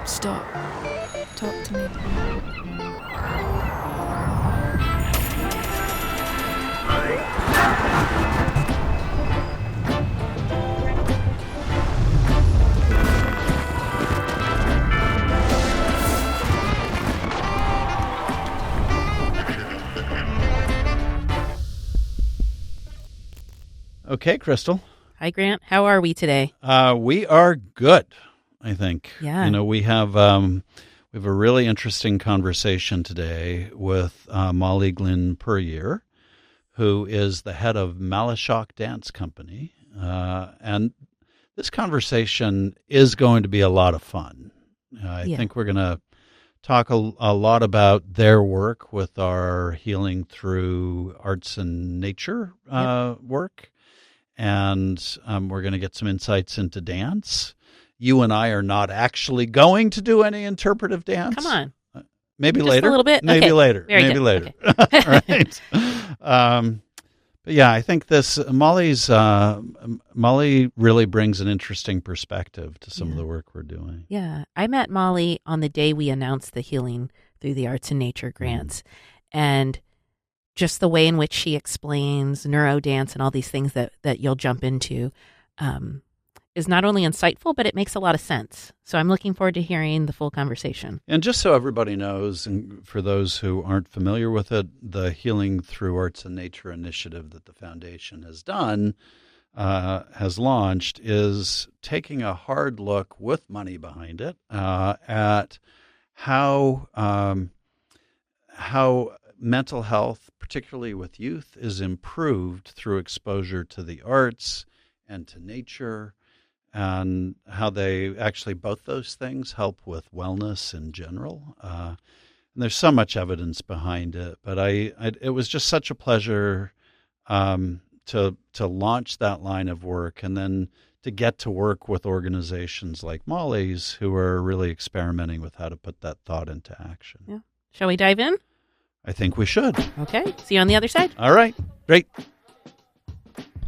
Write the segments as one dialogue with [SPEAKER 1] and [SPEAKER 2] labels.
[SPEAKER 1] Stop. Talk to me.
[SPEAKER 2] Okay, Crystal.
[SPEAKER 3] Hi, Grant. How are we today?
[SPEAKER 2] We are good, I think.
[SPEAKER 3] Yeah.
[SPEAKER 2] You know, we have a really interesting conversation today with Molly Glynn Puryear, who is the head of Malashock Dance Company. And this conversation is going to be a lot of fun. I think we're going to talk a lot about their work with our Healing Through Arts and Nature work. And we're going to get some insights into dance. You and I are not actually going to do any interpretive dance.
[SPEAKER 3] Come on.
[SPEAKER 2] Maybe
[SPEAKER 3] Just
[SPEAKER 2] later.
[SPEAKER 3] a little bit?
[SPEAKER 2] Maybe
[SPEAKER 3] Okay.
[SPEAKER 2] later.
[SPEAKER 3] Very
[SPEAKER 2] Maybe
[SPEAKER 3] good.
[SPEAKER 2] later.
[SPEAKER 3] Okay.
[SPEAKER 2] Right. But yeah, I think Molly really brings an interesting perspective to some of the work we're doing.
[SPEAKER 3] Yeah. I met Molly on the day we announced the Healing Through the Arts and Nature grants. And just the way in which she explains NeuroDance and all these things that you'll jump into is not only insightful, but it makes a lot of sense. So I'm looking forward to hearing the full conversation.
[SPEAKER 2] And just so everybody knows, and for those who aren't familiar with it, the Healing Through Arts and Nature initiative that the foundation has done, has launched, is taking a hard look with money behind it at how mental health, particularly with youth, is improved through exposure to the arts and to nature, and how they actually, both those things, help with wellness in general. And there's so much evidence behind it, but it was just such a pleasure to launch that line of work, and then to get to work with organizations like Molly's, who are really experimenting with how to put that thought into action.
[SPEAKER 3] Yeah. Shall we dive in?
[SPEAKER 2] I think we should.
[SPEAKER 3] Okay. See you on the other side.
[SPEAKER 2] All right. Great.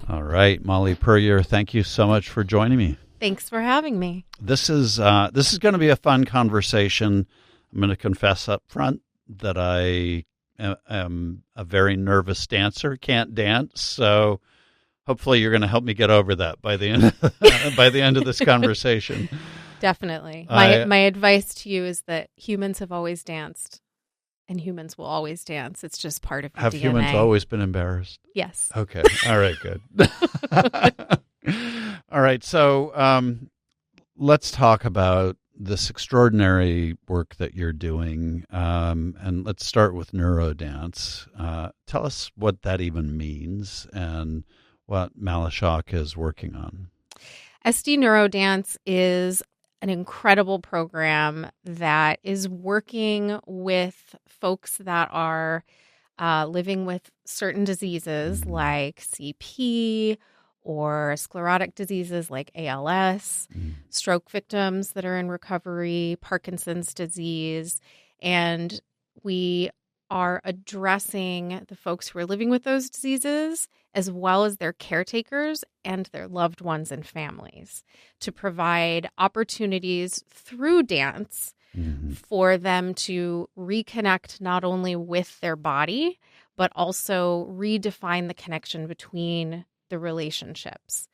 [SPEAKER 2] All right, Molly Puryear, thank you so much for joining me.
[SPEAKER 1] Thanks for having me.
[SPEAKER 2] This is going to be a fun conversation. I'm going to confess up front that I am a very nervous dancer, can't dance, so hopefully you're going to help me get over that by the end of this conversation.
[SPEAKER 1] Definitely. My advice to you is that humans have always danced, and humans will always dance. It's just part of your DNA.
[SPEAKER 2] Have humans always been embarrassed?
[SPEAKER 1] Yes.
[SPEAKER 2] Okay. All right, good. All right, so let's talk about this extraordinary work that you're doing, and let's start with NeuroDance. Tell us what that even means and what Malashock is working on.
[SPEAKER 1] SD NeuroDance is an incredible program that is working with folks that are living with certain diseases like CP or sclerotic diseases like ALS, stroke victims that are in recovery, Parkinson's disease, and we are addressing the folks who are living with those diseases as well as their caretakers and their loved ones and families to provide opportunities through dance for them to reconnect not only with their body, but also redefine the connection between the relationships.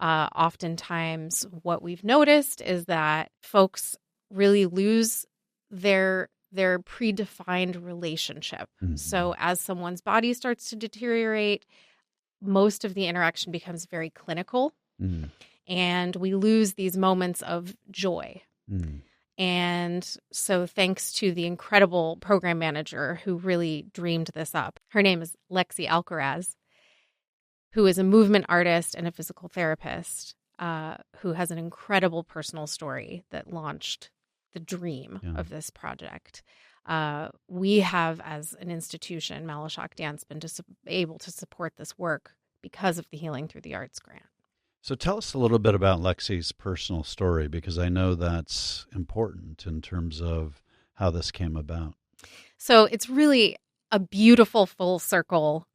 [SPEAKER 1] Oftentimes, what we've noticed is that folks really lose their predefined relationship. So as someone's body starts to deteriorate, most of the interaction becomes very clinical, and we lose these moments of joy. And so thanks to the incredible program manager who really dreamed this up, her name is Lexi Alcaraz, who is a movement artist and a physical therapist, who has an incredible personal story that launched the dream of this project. We have, as an institution, Malashock Dance, been able to support this work because of the Healing Through the Arts grant.
[SPEAKER 2] So tell us a little bit about Lexi's personal story, because I know that's important in terms of how this came about.
[SPEAKER 1] So it's really a beautiful full circle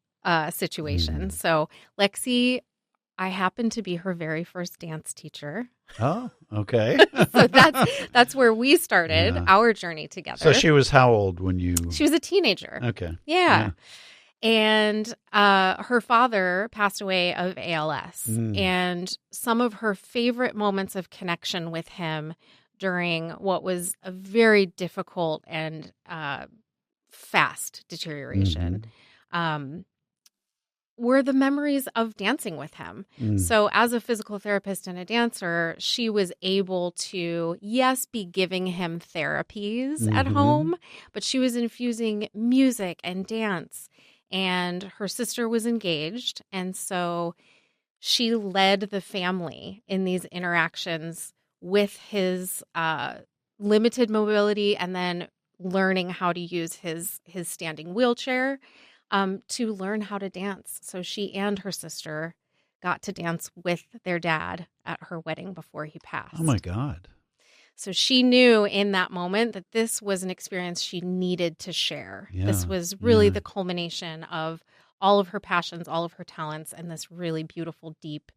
[SPEAKER 1] situation. So Lexi I happened to be her very first dance teacher.
[SPEAKER 2] Oh, okay.
[SPEAKER 1] So that's where we started our journey together.
[SPEAKER 2] So she was how old when you...
[SPEAKER 1] She was a teenager.
[SPEAKER 2] Okay.
[SPEAKER 1] Yeah. And her father passed away of ALS. And some of her favorite moments of connection with him during what was a very difficult and fast deterioration were the memories of dancing with him. So as a physical therapist and a dancer, she was able to, yes, be giving him therapies at home, but she was infusing music and dance. And her sister was engaged. And so she led the family in these interactions with his limited mobility and then learning how to use his standing wheelchair to learn how to dance. So she and her sister got to dance with their dad at her wedding before he passed.
[SPEAKER 2] Oh, my God.
[SPEAKER 1] So she knew in that moment that this was an experience she needed to share.
[SPEAKER 2] Yeah,
[SPEAKER 1] this was really the culmination of all of her passions, all of her talents, and this really beautiful, deep,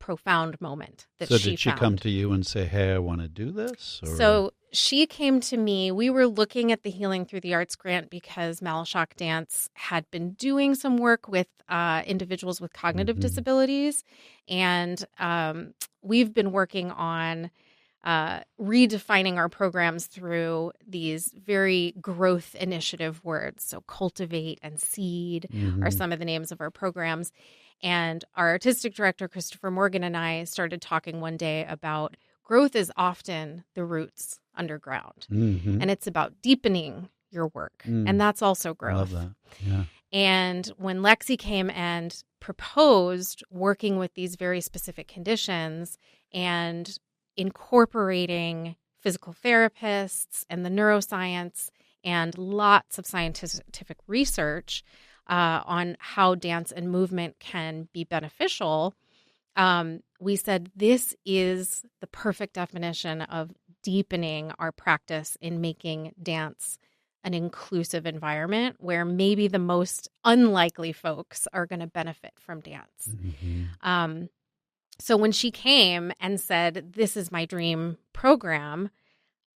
[SPEAKER 1] profound moment that she found.
[SPEAKER 2] So did she come to you and say, hey, I want to do this? Or?
[SPEAKER 1] So she came to me. We were looking at the Healing Through the Arts grant because Malashock Dance had been doing some work with individuals with cognitive disabilities. And we've been working on redefining our programs through these very growth initiative words. So cultivate and seed are some of the names of our programs. And our artistic director, Christopher Morgan, and I started talking one day about growth is often the roots underground. And it's about deepening your work. And that's also growth.
[SPEAKER 2] I love that. Yeah.
[SPEAKER 1] And when Lexi came and proposed working with these very specific conditions and incorporating physical therapists and the neuroscience and lots of scientific research on how dance and movement can be beneficial, we said this is the perfect definition of deepening our practice in making dance an inclusive environment where maybe the most unlikely folks are going to benefit from dance. So when she came and said, this is my dream program,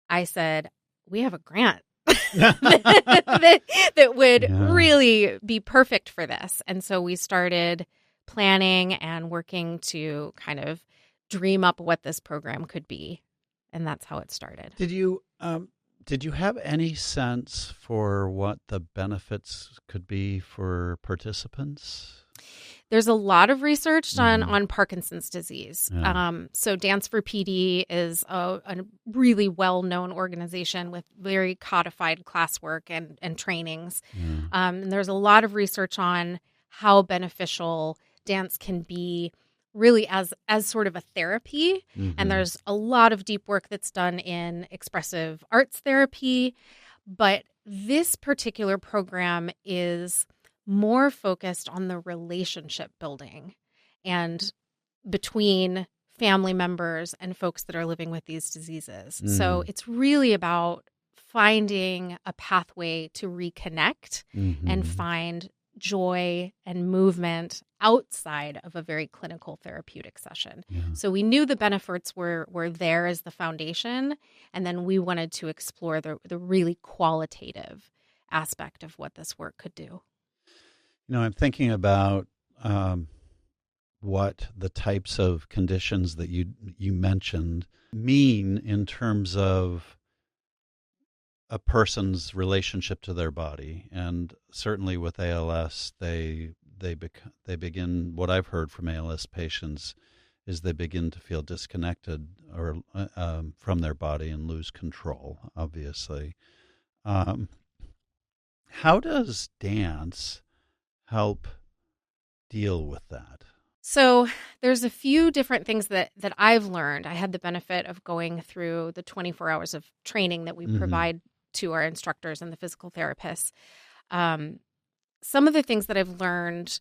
[SPEAKER 1] I said, we have a grant that would really be perfect for this. And so we started planning and working to kind of dream up what this program could be. And that's how it started. Did
[SPEAKER 2] you have any sense for what the benefits could be for participants?
[SPEAKER 1] There's a lot of research done on Parkinson's disease. So Dance for PD is a really well-known organization with very codified classwork and trainings. And there's a lot of research on how beneficial dance can be really as sort of a therapy. And there's a lot of deep work that's done in expressive arts therapy. But this particular program is more focused on the relationship building and between family members and folks that are living with these diseases. So it's really about finding a pathway to reconnect and find joy and movement outside of a very clinical therapeutic session. So we knew the benefits were there as the foundation, and then we wanted to explore the really qualitative aspect of what this work could do.
[SPEAKER 2] You know, I'm thinking about what the types of conditions that you mentioned mean in terms of a person's relationship to their body, and certainly with ALS, they begin. What I've heard from ALS patients is they begin to feel disconnected or from their body and lose control. Obviously, how does dance help deal with that?
[SPEAKER 1] So there's a few different things that I've learned. I had the benefit of going through the 24 hours of training that we provide to our instructors and the physical therapists. Some of the things that I've learned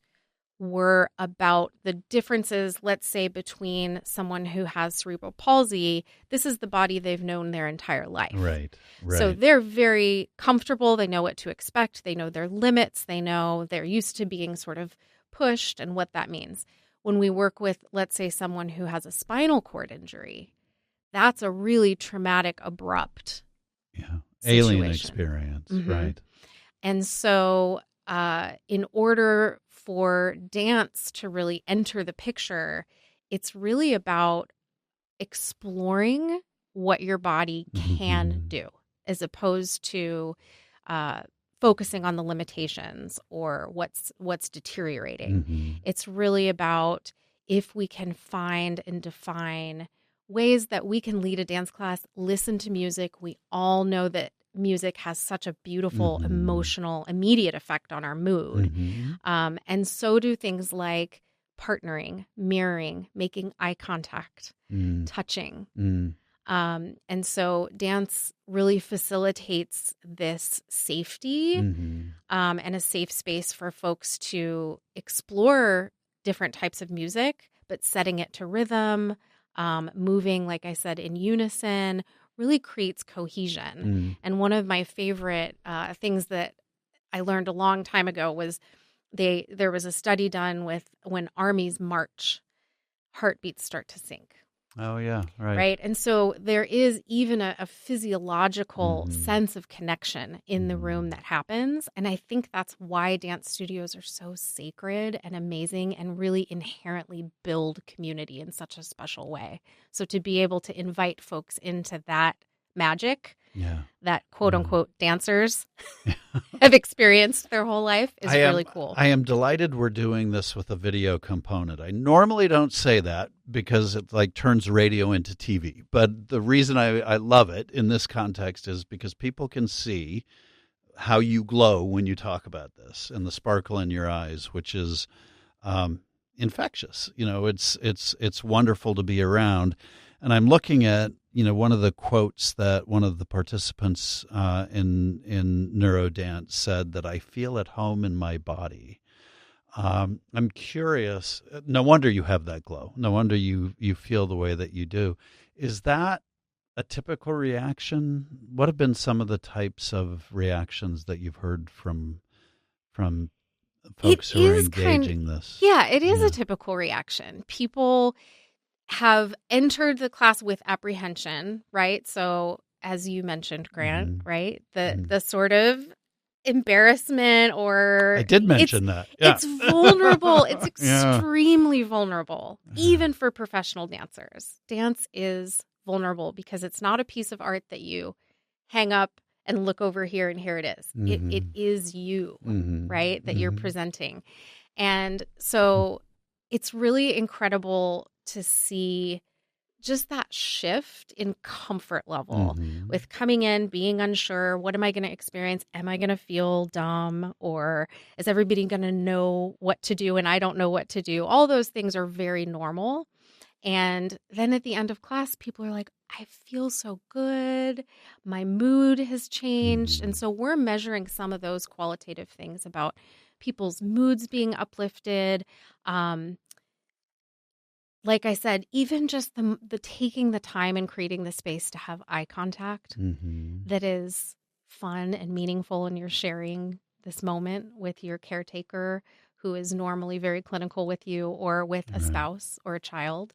[SPEAKER 1] were about the differences, let's say, between someone who has cerebral palsy. This is the body they've known their entire life.
[SPEAKER 2] Right.
[SPEAKER 1] So they're very comfortable. They know what to expect. They know their limits. They know they're used to being sort of pushed and what that means. when we work with, let's say, someone who has a spinal cord injury, that's a really traumatic, abrupt
[SPEAKER 2] alien
[SPEAKER 1] situation.
[SPEAKER 2] experience,
[SPEAKER 1] Mhm.
[SPEAKER 2] right?
[SPEAKER 1] And so in order for dance to really enter the picture, it's really about exploring what your body can do, as opposed to focusing on the limitations or what's deteriorating. It's really about if we can find and define ways that we can lead a dance class, listen to music. We all know that music has such a beautiful, emotional, immediate effect on our mood. And so do things like partnering, mirroring, making eye contact, touching. And so dance really facilitates this safety and a safe space for folks to explore different types of music, but setting it to rhythm, moving, like I said, in unison, really creates cohesion. And one of my favorite things that I learned a long time ago was there was a study done with when armies march, heartbeats start to sync.
[SPEAKER 2] Oh, yeah, right.
[SPEAKER 1] Right. And so there is even a physiological sense of connection in the room that happens. And I think that's why dance studios are so sacred and amazing and really inherently build community in such a special way. So to be able to invite folks into that magic that quote unquote dancers have experienced their whole life is really cool.
[SPEAKER 2] I am delighted we're doing this with a video component. I normally don't say that because it like turns radio into TV. But the reason I love it in this context is because people can see how you glow when you talk about this and the sparkle in your eyes, which is infectious. It's wonderful to be around. And I'm looking at, one of the quotes that one of the participants in NeuroDance said, that I feel at home in my body. I'm curious. No wonder you have that glow. No wonder you feel the way that you do. Is that a typical reaction? What have been some of the types of reactions that you've heard from folks who are engaging this?
[SPEAKER 1] Yeah, it is a typical reaction. People have entered the class with apprehension, right? So as you mentioned, Grant, right? The sort of embarrassment or...
[SPEAKER 2] I did mention that. Yeah.
[SPEAKER 1] It's vulnerable. It's extremely vulnerable, even for professional dancers. Dance is vulnerable because it's not a piece of art that you hang up and look over here and here it is. It is you, right? That you're presenting. And so it's really incredible to see just that shift in comfort level with coming in, being unsure. What am I going to experience? Am I going to feel dumb? Or is everybody going to know what to do and I don't know what to do? All those things are very normal. And then at the end of class, people are like, I feel so good. My mood has changed. And so we're measuring some of those qualitative things about people's moods being uplifted. Like I said, even just the taking the time and creating the space to have eye contact that is fun and meaningful, and you're sharing this moment with your caretaker who is normally very clinical with you or with a spouse or a child.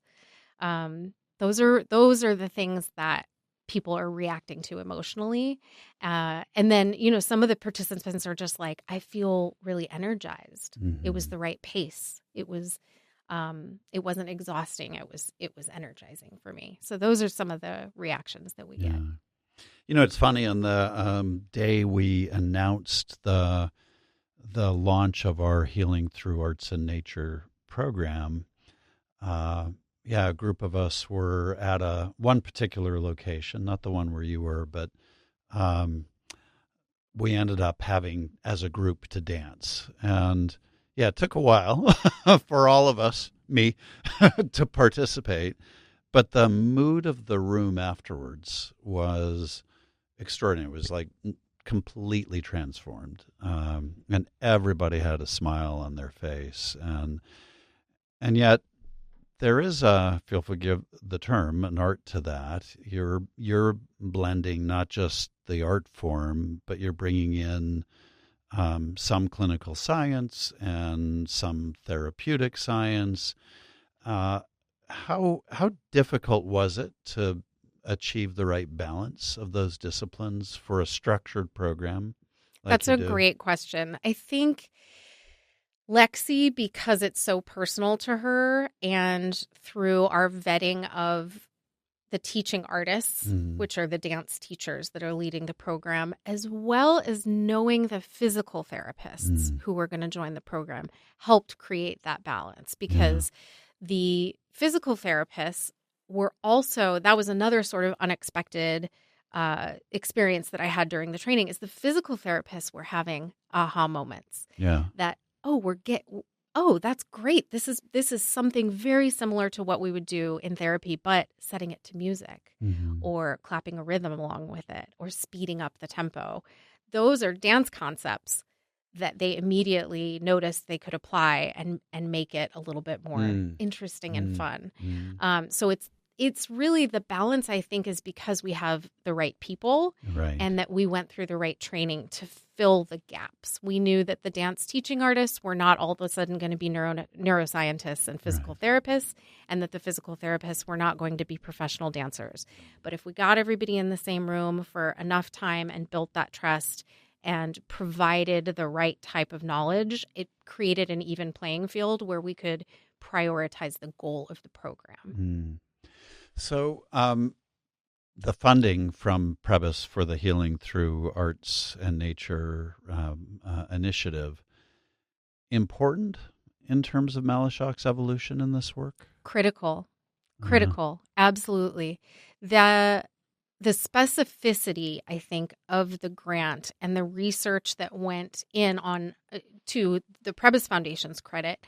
[SPEAKER 1] Those are the things that people are reacting to emotionally. And then, some of the participants are just like, I feel really energized. It was the right pace. It wasn't exhausting. It was energizing for me. So those are some of the reactions that we get.
[SPEAKER 2] It's funny, on the day we announced the launch of our Healing Through Arts and Nature program, a group of us were at one particular location, not the one where you were, but we ended up having as a group to dance. And it took a while for all of us, me, to participate. But the mood of the room afterwards was extraordinary. It was like completely transformed. And everybody had a smile on their face. And yet there is if you'll forgive the term, an art to that. You're blending not just the art form, but you're bringing in some clinical science and some therapeutic science. How difficult was it to achieve the right balance of those disciplines for a structured program like
[SPEAKER 1] That's
[SPEAKER 2] you
[SPEAKER 1] a
[SPEAKER 2] do?
[SPEAKER 1] great question. I think Lexi, because it's so personal to her, and through our vetting of the teaching artists, which are the dance teachers that are leading the program, as well as knowing the physical therapists who were going to join the program, helped create that balance. Because the physical therapists were also, that was another sort of unexpected experience that I had during the training, is the physical therapists were having aha moments.
[SPEAKER 2] Yeah.
[SPEAKER 1] That, that's great. This is something very similar to what we would do in therapy, but setting it to music or clapping a rhythm along with it or speeding up the tempo. Those are dance concepts that they immediately noticed they could apply and make it a little bit more interesting and fun. So it's really the balance, I think, is because we have the right people and that we went through the right training to fill the gaps. We knew that the dance teaching artists were not all of a sudden going to be neuroscientists and physical therapists, and that the physical therapists were not going to be professional dancers. But if we got everybody in the same room for enough time and built that trust and provided the right type of knowledge, it created an even playing field where we could prioritize the goal of the program.
[SPEAKER 2] So the funding from Prebis for the Healing Through Arts and Nature initiative, important in terms of Malashock's evolution in this work?
[SPEAKER 1] Critical, absolutely. The specificity, I think, of the grant and the research that went in on to the Prebis Foundation's credit,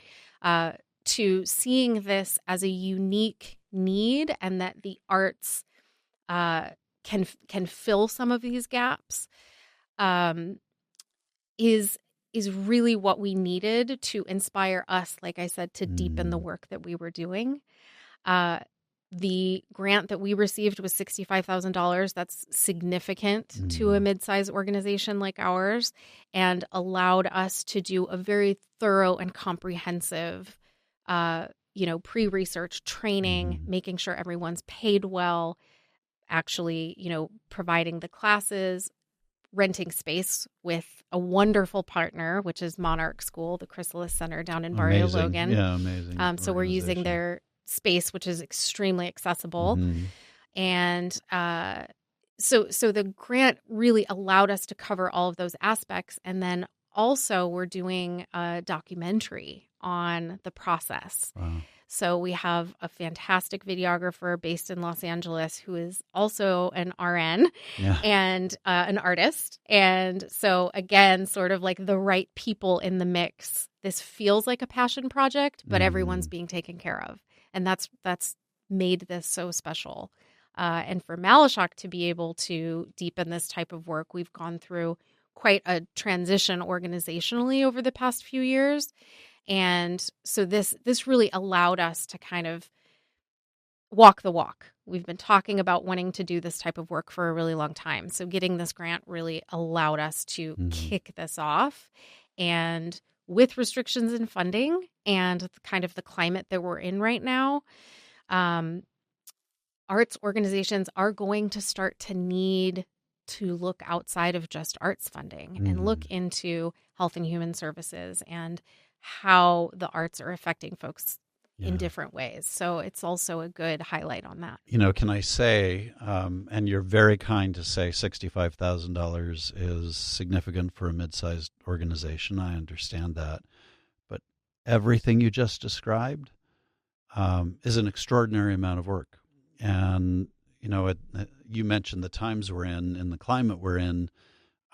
[SPEAKER 1] to seeing this as a unique need and that the arts can fill some of these gaps is really what we needed to inspire us, like I said, to deepen the work that we were doing. The grant that we received was $65,000. That's significant to a mid-sized organization like ours, and allowed us to do a very thorough and comprehensive pre-research training, making sure everyone's paid well, actually, providing the classes, renting space with a wonderful partner, which is Monarch School, the Chrysalis Center down in Barrio Logan.
[SPEAKER 2] Yeah, amazing.
[SPEAKER 1] So we're using their space, which is extremely accessible. And so the grant really allowed us to cover all of those aspects. And then also we're doing a documentary on the process.
[SPEAKER 2] Wow.
[SPEAKER 1] So we have a fantastic videographer based in Los Angeles who is also an RN and an artist. And so again, sort of like the right people in the mix. This feels like a passion project, but everyone's being taken care of. And that's made this so special. And for Malashock to be able to deepen this type of work, we've gone through quite a transition organizationally over the past few years. And so this really allowed us to kind of walk the walk. We've been talking about wanting to do this type of work for a really long time. So getting this grant really allowed us to kick this off. And with restrictions in funding and kind of the climate that we're in right now, arts organizations are going to start to need to look outside of just arts funding and look into health and human services and how the arts are affecting folks in different ways. So it's also a good highlight on that.
[SPEAKER 2] Can I say, and you're very kind to say $65,000 is significant for a mid-sized organization. I understand that. But everything you just described is an extraordinary amount of work. And, you mentioned the times we're in and the climate we're in.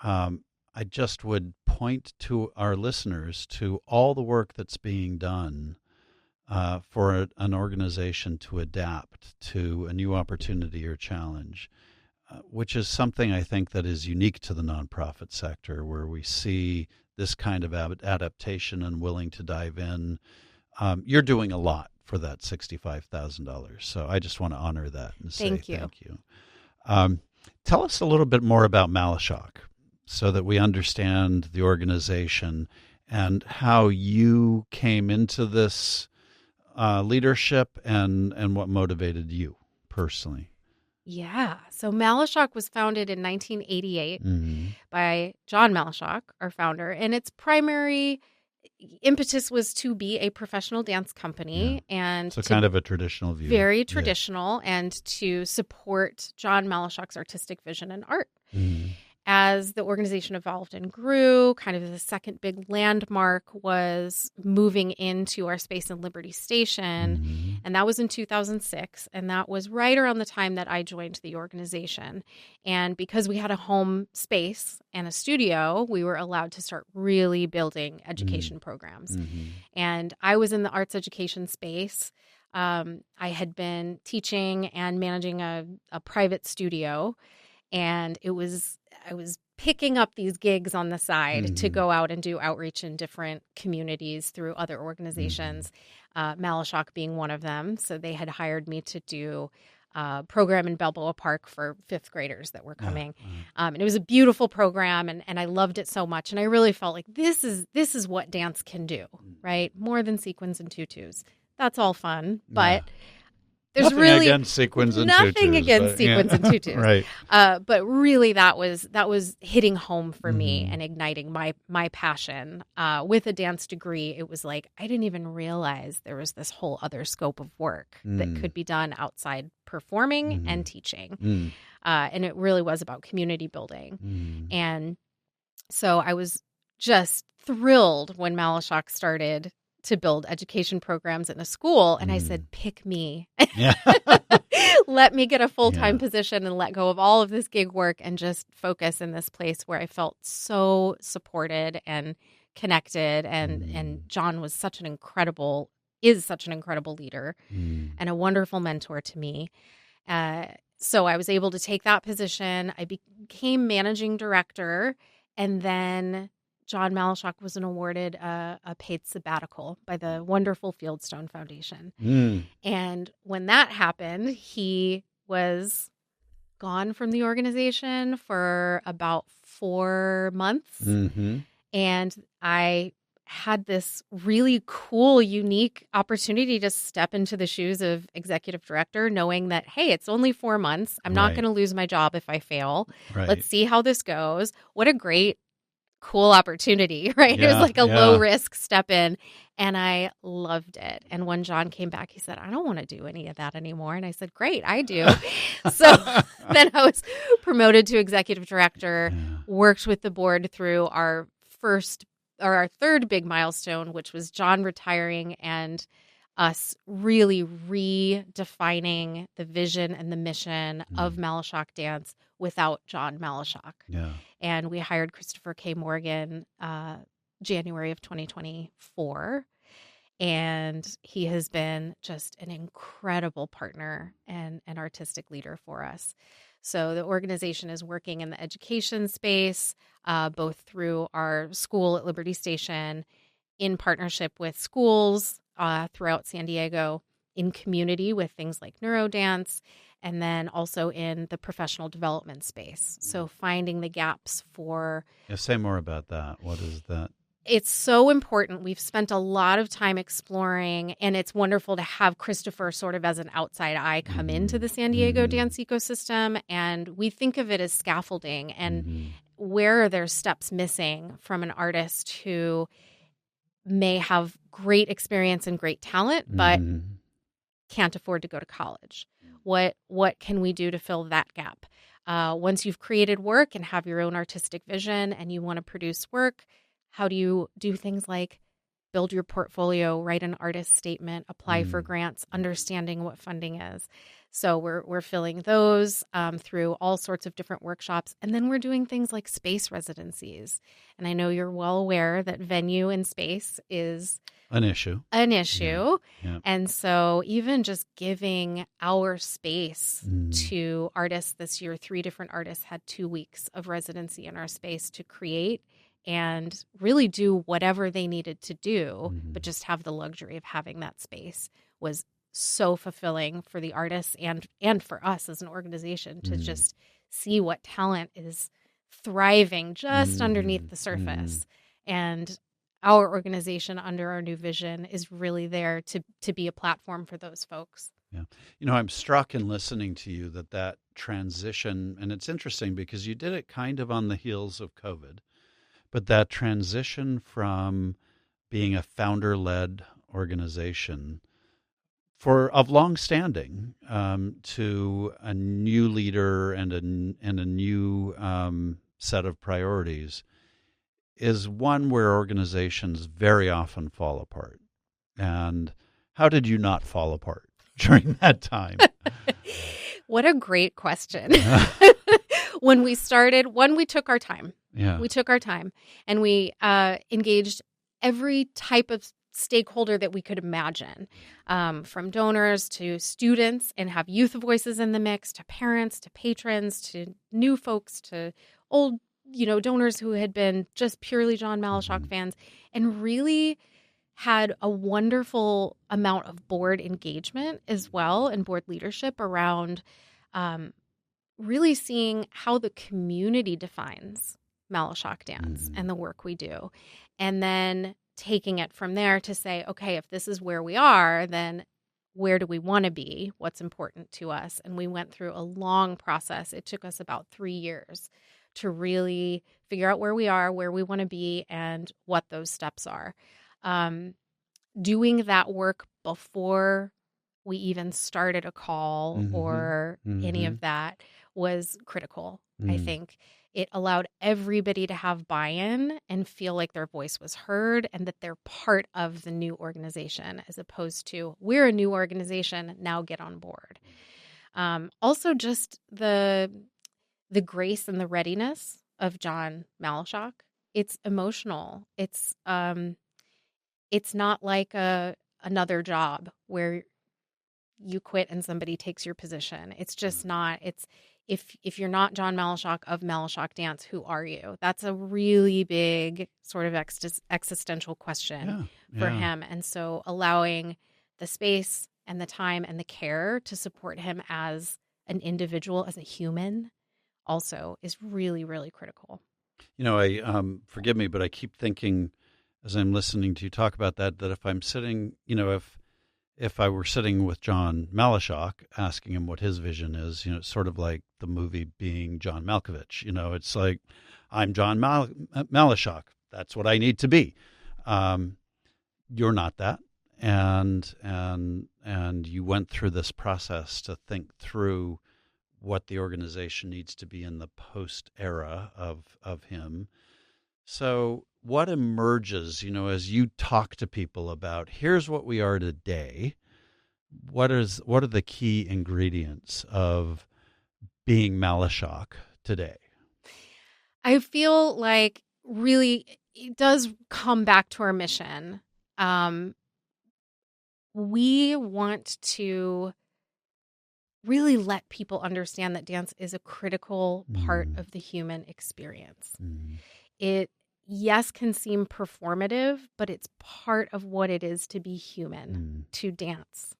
[SPEAKER 2] I just would point to our listeners to all the work that's being done for an organization to adapt to a new opportunity or challenge, which is something I think that is unique to the nonprofit sector, where we see this kind of adaptation and willing to dive in. You're doing a lot for that $65,000. So I just want to honor that and say thank you. Tell us a little bit more about Malashock. so that we understand the organization and how you came into this leadership and what motivated you personally.
[SPEAKER 1] Yeah. So Malashock was founded in 1988
[SPEAKER 2] Mm-hmm.
[SPEAKER 1] by John Malashock, our founder, and its primary impetus was to be a professional dance company and
[SPEAKER 2] So
[SPEAKER 1] to
[SPEAKER 2] kind of a traditional view.
[SPEAKER 1] very traditional and to support John Malashock's artistic vision and art.
[SPEAKER 2] Mm-hmm.
[SPEAKER 1] As the organization evolved and grew, kind of the second big landmark was moving into our space in Liberty Station.
[SPEAKER 2] Mm-hmm.
[SPEAKER 1] And that was in 2006. And that was right around the time that I joined the organization. And because we had a home space and a studio, we were allowed to start really building education programs.
[SPEAKER 2] Mm-hmm.
[SPEAKER 1] And I was in the arts education space. I had been teaching and managing a private studio. And I was picking up these gigs on the side to go out and do outreach in different communities through other organizations, Malashock being one of them. So they had hired me to do a program in Balboa Park for fifth graders that were coming. And it was a beautiful program, and I loved it so much. And I really felt like this is what dance can do, right? More than sequins and tutus. That's all fun, but... There's
[SPEAKER 2] nothing
[SPEAKER 1] really
[SPEAKER 2] against sequins and
[SPEAKER 1] nothing
[SPEAKER 2] tutus,
[SPEAKER 1] against sequins and tutus,
[SPEAKER 2] right?
[SPEAKER 1] But really, that was hitting home for me and igniting my passion. With a dance degree, it was like I didn't even realize there was this whole other scope of work that could be done outside performing and teaching, and it really was about community building. And so I was just thrilled when Malashock started to build education programs in a school. And I said, pick me. Let me get a full-time position and let go of all of this gig work and just focus in this place where I felt so supported and connected. And John was such an incredible leader and a wonderful mentor to me. So I was able to take that position. I became managing director, and then John Malashock was awarded a paid sabbatical by the wonderful Fieldstone Foundation. And when that happened, he was gone from the organization for about 4 months. And I had this really cool, unique opportunity to step into the shoes of executive director, knowing that, hey, it's only 4 months. I'm not going to lose my job if I fail. Let's see how this goes. What a great cool opportunity, right? It was like a low risk step in, and I loved it. And when John came back, he said, I don't want to do any of that anymore. And I said, great, I do. So then I was promoted to executive director, worked with the board through our third big milestone, which was John retiring and us really redefining the vision and the mission of Malashock Dance without John Malashock. And we hired Christopher K. Morgan January of 2024. And he has been just an incredible partner and an artistic leader for us. So the organization is working in the education space, both through our school at Liberty Station, in partnership with schools throughout San Diego, in community with things like NeuroDance, and then also in the professional development space. So finding the gaps for...
[SPEAKER 2] say more about that. What is that?
[SPEAKER 1] It's so important. We've spent a lot of time exploring, and it's wonderful to have Christopher sort of as an outside eye come into the San Diego dance ecosystem. And we think of it as scaffolding. And where are there steps missing from an artist who may have great experience and great talent, but can't afford to go to college? What can we do to fill that gap? Once you've created work and have your own artistic vision and you want to produce work, how do you do things like build your portfolio, write an artist statement, apply for grants, understanding what funding is? So we're filling those through all sorts of different workshops. And then we're doing things like space residencies. And I know you're well aware that venue in space is
[SPEAKER 2] an issue.
[SPEAKER 1] Yeah. And so even just giving our space to artists this year, 3 different artists had 2 weeks of residency in our space to create and really do whatever they needed to do, but just have the luxury of having that space was so fulfilling for the artists and for us as an organization to just see what talent is thriving just underneath the
[SPEAKER 2] Mm-hmm.
[SPEAKER 1] surface. And our organization, under our new vision, is really there to be a platform for those folks.
[SPEAKER 2] Yeah. I'm struck in listening to you that transition, and it's interesting because you did it kind of on the heels of COVID, but that transition from being a founder-led organization of long standing to a new leader and a new set of priorities is one where organizations very often fall apart. And how did you not fall apart during that time?
[SPEAKER 1] What a great question. When we started, we took our time.
[SPEAKER 2] Yeah.
[SPEAKER 1] We took our time, and we engaged every type of stakeholder that we could imagine, from donors to students, and have youth voices in the mix, to parents, to patrons, to new folks, to old, donors who had been just purely John Malashock fans, and really had a wonderful amount of board engagement as well, and board leadership around really seeing how the community defines Malashock Dance and the work we do. And then taking it from there to say, okay, if this is where we are, then where do we want to be? What's important to us? And we went through a long process. It took us about 3 years to really figure out where we are, where we want to be, and what those steps are. Doing that work before we even started a call or any of that was critical. I think it allowed everybody to have buy-in and feel like their voice was heard and that they're part of the new organization, as opposed to, we're a new organization, now get on board. Also, just the grace and the readiness of John Malashock. It's emotional. It's not like another job where you quit and somebody takes your position. It's just not. It's if you're not John Malashock of Malashock Dance, who are you? That's a really big sort of existential question for him. And so allowing the space and the time and the care to support him as an individual, as a human, also is really, really critical.
[SPEAKER 2] I forgive me, but I keep thinking as I'm listening to you talk about that if I'm sitting, if I were sitting with John Malashock, asking him what his vision is, it's sort of like the movie being John Malkovich. It's like, I'm John Malashock. That's what I need to be. You're not that, and you went through this process to think through what the organization needs to be in the post era of him. So what emerges, as you talk to people about, here's what we are today, what are the key ingredients of being Malashock today?
[SPEAKER 1] I feel like really it does come back to our mission. We want to really let people understand that dance is a critical part of the human experience. It, yes, can seem performative, but it's part of what it is to be human, to dance,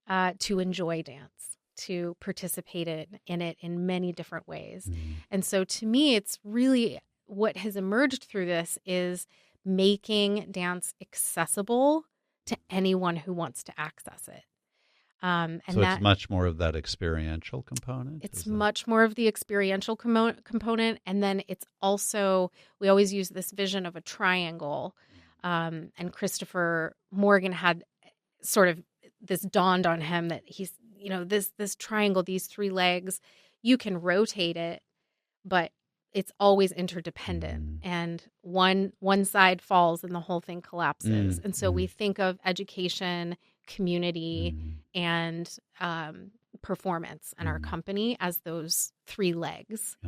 [SPEAKER 1] to enjoy dance, to participate in it in many different ways. And so to me, it's really what has emerged through this is making dance accessible to anyone who wants to access it. And
[SPEAKER 2] so it's much more of that experiential component?
[SPEAKER 1] It's much more of the experiential component. And then it's also, we always use this vision of a triangle. And Christopher Morgan had sort of this dawned on him that he's, this triangle, these 3 legs, you can rotate it, but it's always interdependent. And one side falls and the whole thing collapses. And so we think of education, community, and performance and our company as those 3 legs.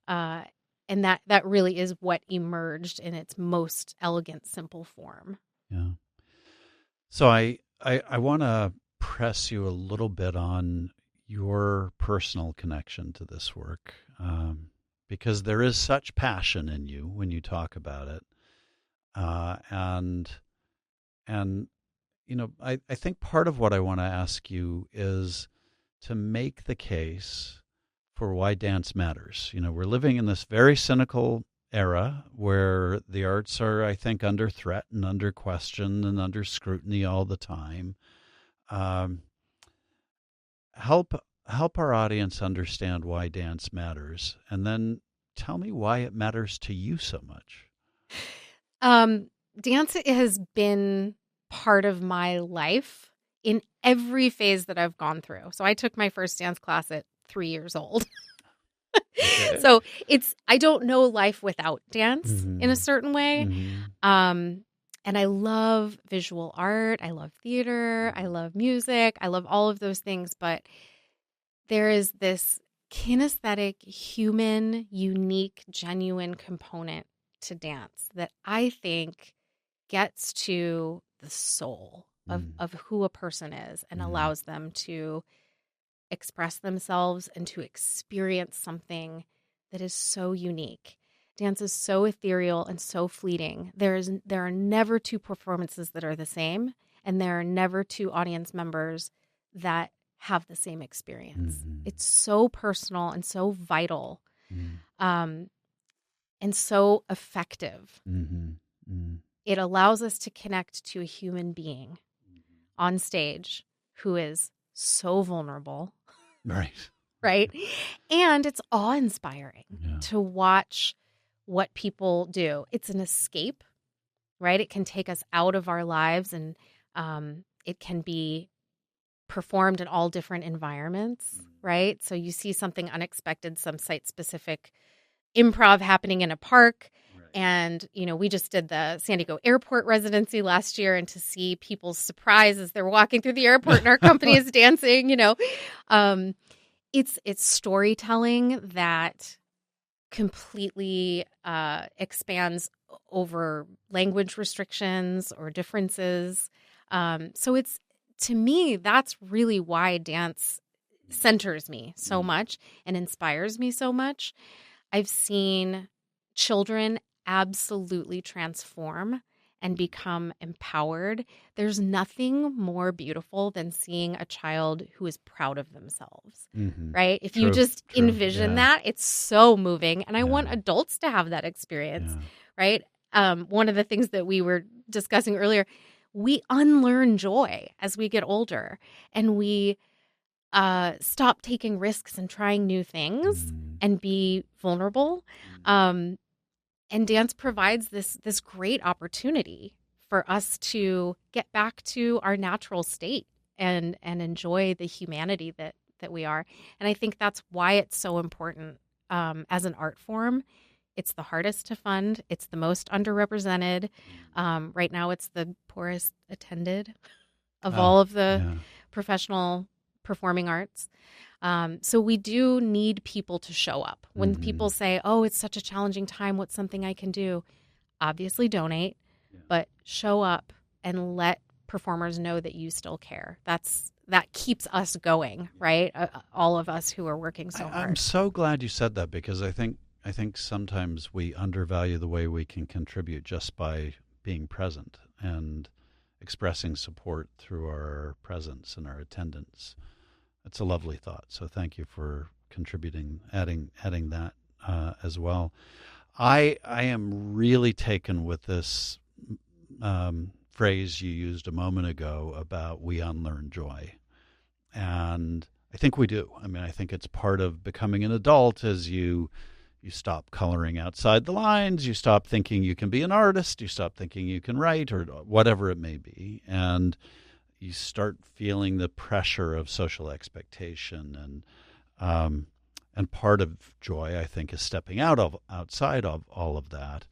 [SPEAKER 1] And that really is what emerged in its most elegant, simple form.
[SPEAKER 2] Yeah. So I want to press you a little bit on your personal connection to this work, because there is such passion in you when you talk about it. I think part of what I want to ask you is to make the case for why dance matters. You know, we're living in this very cynical era where the arts are, I think, under threat and under question and under scrutiny all the time. Um, help our audience understand why dance matters, and then tell me why it matters to you so much.
[SPEAKER 1] Dance has been part of my life in every phase that I've gone through. So I took my first dance class at 3 years old.
[SPEAKER 2] Okay.
[SPEAKER 1] So I don't know life without dance in a certain way.
[SPEAKER 2] Mm-hmm.
[SPEAKER 1] And I love visual art. I love theater. I love music. I love all of those things. But there is this kinesthetic, human, unique, genuine component to dance that I think gets to the soul of who a person is and allows them to express themselves and to experience something that is so unique. Dance is so ethereal and so fleeting. There are never two performances that are the same, and there are never two audience members that have the same experience. It's so personal and so vital, and so effective. It allows us to connect to a human being on stage who is so vulnerable.
[SPEAKER 2] Right.
[SPEAKER 1] Right. And it's awe-inspiring to watch what people do. It's an escape, right? It can take us out of our lives, and it can be performed in all different environments, right? So you see something unexpected, some site-specific improv happening in a park. And, you know, we just did the San Diego Airport residency last year, and to see people's surprise as they're walking through the airport and our company is dancing, you know, it's storytelling that completely expands over language restrictions or differences. So it's, to me, that's really why dance centers me so much and inspires me so much. I've seen children absolutely transform and become empowered. There's nothing more beautiful than seeing a child who is proud of themselves, right? If you just envision that, it's so moving. And I want adults to have that experience, right? One of the things that we were discussing earlier, we unlearn joy as we get older, and we stop taking risks and trying new things and be vulnerable. And dance provides this great opportunity for us to get back to our natural state and enjoy the humanity that we are. And I think that's why it's so important as an art form. It's the hardest to fund. It's the most underrepresented. Right now, it's the poorest attended of all of the professional performing arts. So we do need people to show up. When people say, oh, it's such a challenging time, what's something I can do? Obviously donate, but show up and let performers know that you still care. That keeps us going, right? All of us who are working so hard.
[SPEAKER 2] I'm so glad you said that, because I think sometimes we undervalue the way we can contribute just by being present and expressing support through our presence and our attendance. It's a lovely thought. So thank you for contributing, adding that as well. I am really taken with this phrase you used a moment ago about we unlearn joy. And I think we do. I mean, I think it's part of becoming an adult as you stop coloring outside the lines, you stop thinking you can be an artist, you stop thinking you can write or whatever it may be. And you start feeling the pressure of social expectation, and part of joy, I think, is stepping outside of all of that.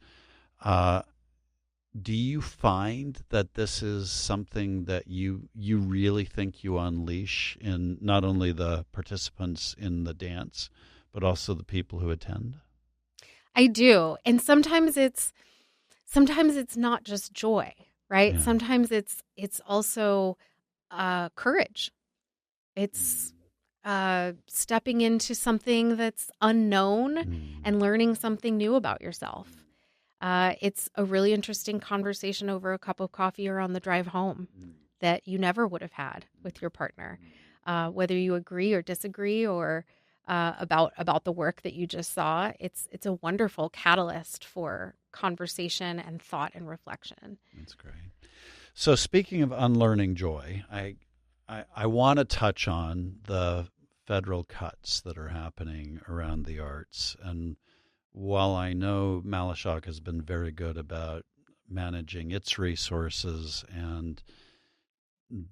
[SPEAKER 2] Do you find that this is something that you really think you unleash in not only the participants in the dance, but also the people who attend?
[SPEAKER 1] I do, and sometimes it's not just joy. Right?
[SPEAKER 2] Yeah.
[SPEAKER 1] Sometimes it's also courage. It's stepping into something that's unknown and learning something new about yourself. It's a really interesting conversation over a cup of coffee or on the drive home that you never would have had with your partner. Whether you agree or disagree or about the work that you just saw. It's a wonderful catalyst for conversation and thought and reflection.
[SPEAKER 2] That's great. So speaking of unlearning joy, I want to touch on the federal cuts that are happening around the arts. And while I know Malashock has been very good about managing its resources, and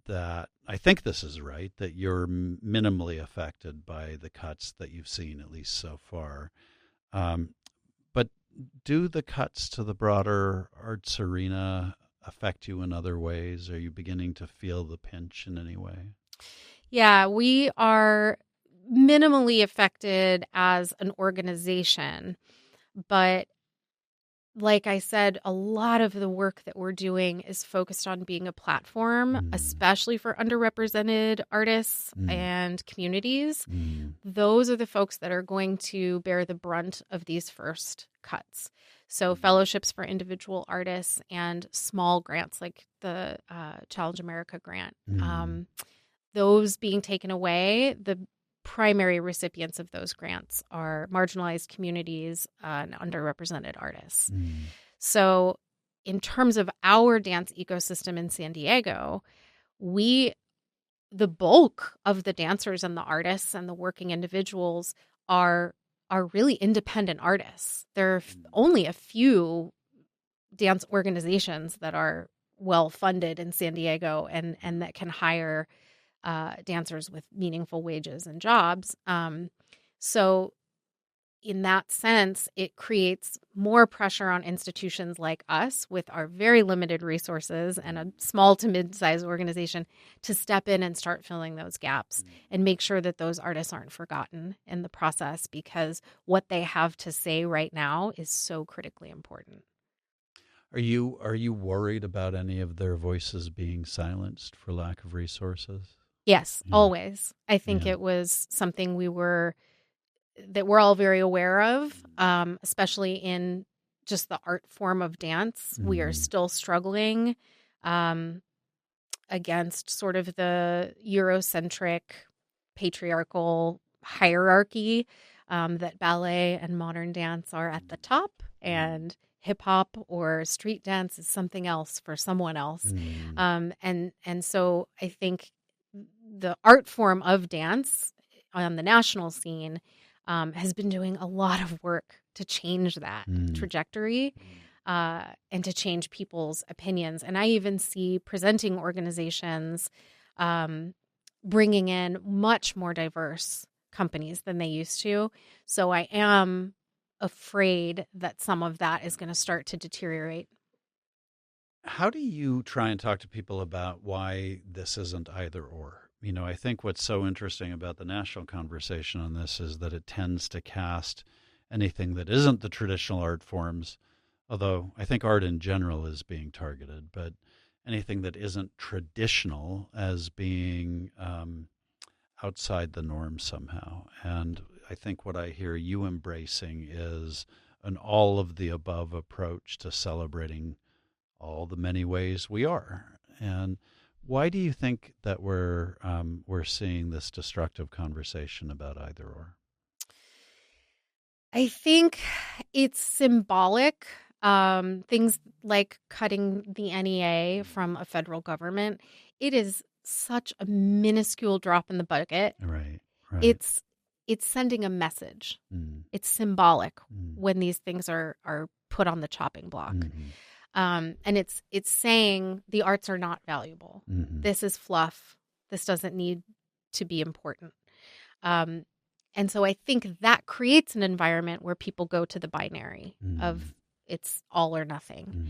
[SPEAKER 2] that I think this is right, that you're minimally affected by the cuts that you've seen, at least so far. But do the cuts to the broader arts arena affect you in other ways? Are you beginning to feel the pinch in any way?
[SPEAKER 1] Yeah, we are minimally affected as an organization, but like I said, a lot of the work that we're doing is focused on being a platform, especially for underrepresented artists and communities. Those are the folks that are going to bear the brunt of these first cuts. So fellowships for individual artists and small grants like the Challenge America grant, those being taken away, the primary recipients of those grants are marginalized communities and underrepresented artists. So in terms of our dance ecosystem in San Diego, the bulk of the dancers and the artists and the working individuals are really independent artists. There are only a few dance organizations that are well funded in San Diego and that can hire dancers with meaningful wages and jobs. So in that sense, it creates more pressure on institutions like us with our very limited resources and a small to mid-sized organization to step in and start filling those gaps and make sure that those artists aren't forgotten in the process, because what they have to say right now is so critically important.
[SPEAKER 2] Are you worried about any of their voices being silenced for lack of resources?
[SPEAKER 1] Yes, always. I think it was something that we're all very aware of, especially in just the art form of dance. We are still struggling against sort of the Eurocentric patriarchal hierarchy that ballet and modern dance are at the top, and hip hop or street dance is something else for someone else. And so I think the art form of dance on the national scene has been doing a lot of work to change that trajectory and to change people's opinions. And I even see presenting organizations bringing in much more diverse companies than they used to. So I am afraid that some of that is going to start to deteriorate.
[SPEAKER 2] How do you try and talk to people about why this isn't either or? You know, I think what's so interesting about the national conversation on this is that it tends to cast anything that isn't the traditional art forms, although I think art in general is being targeted, but anything that isn't traditional as being outside the norm somehow. And I think what I hear you embracing is an all of the above approach to celebrating all the many ways we are. And why do you think that we're seeing this destructive conversation about either or?
[SPEAKER 1] I think it's symbolic. Things like cutting the NEA from a federal government, it is such a minuscule drop in the bucket.
[SPEAKER 2] Right.
[SPEAKER 1] It's sending a message. It's symbolic when these things are put on the chopping block. And it's saying the arts are not valuable. This is fluff. This doesn't need to be important. And so I think that creates an environment where people go to the binary of it's all or nothing.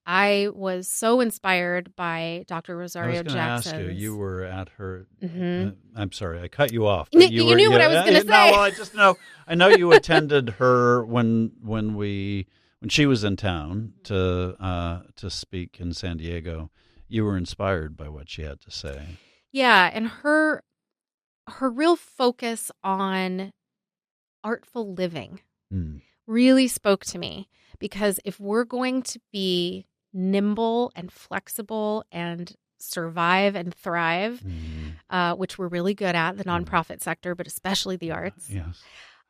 [SPEAKER 1] I was so inspired by Dr. Rosario Jackson.
[SPEAKER 2] I was going to ask you, you were at her, I'm sorry, I cut you off.
[SPEAKER 1] But you knew what I was going to say.
[SPEAKER 2] No, well, I just know, I know you attended her when she was in town to speak in San Diego. You were inspired by what she had to say.
[SPEAKER 1] Yeah, and her real focus on artful living really spoke to me, because if we're going to be nimble and flexible and survive and thrive, which we're really good at, the nonprofit sector, but especially the arts.
[SPEAKER 2] Yes.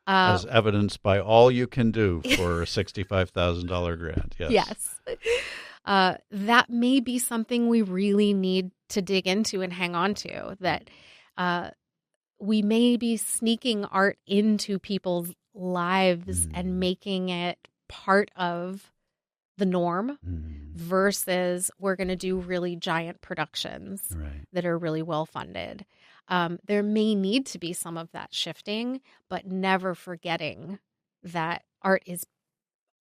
[SPEAKER 2] As evidenced by all you can do for a $65,000 grant. Yes.
[SPEAKER 1] Yes. That may be something we really need to dig into and hang on to, that we may be sneaking art into people's lives and making it part of the norm versus we're going to do really giant productions that are really well funded. There may need to be some of that shifting, but never forgetting that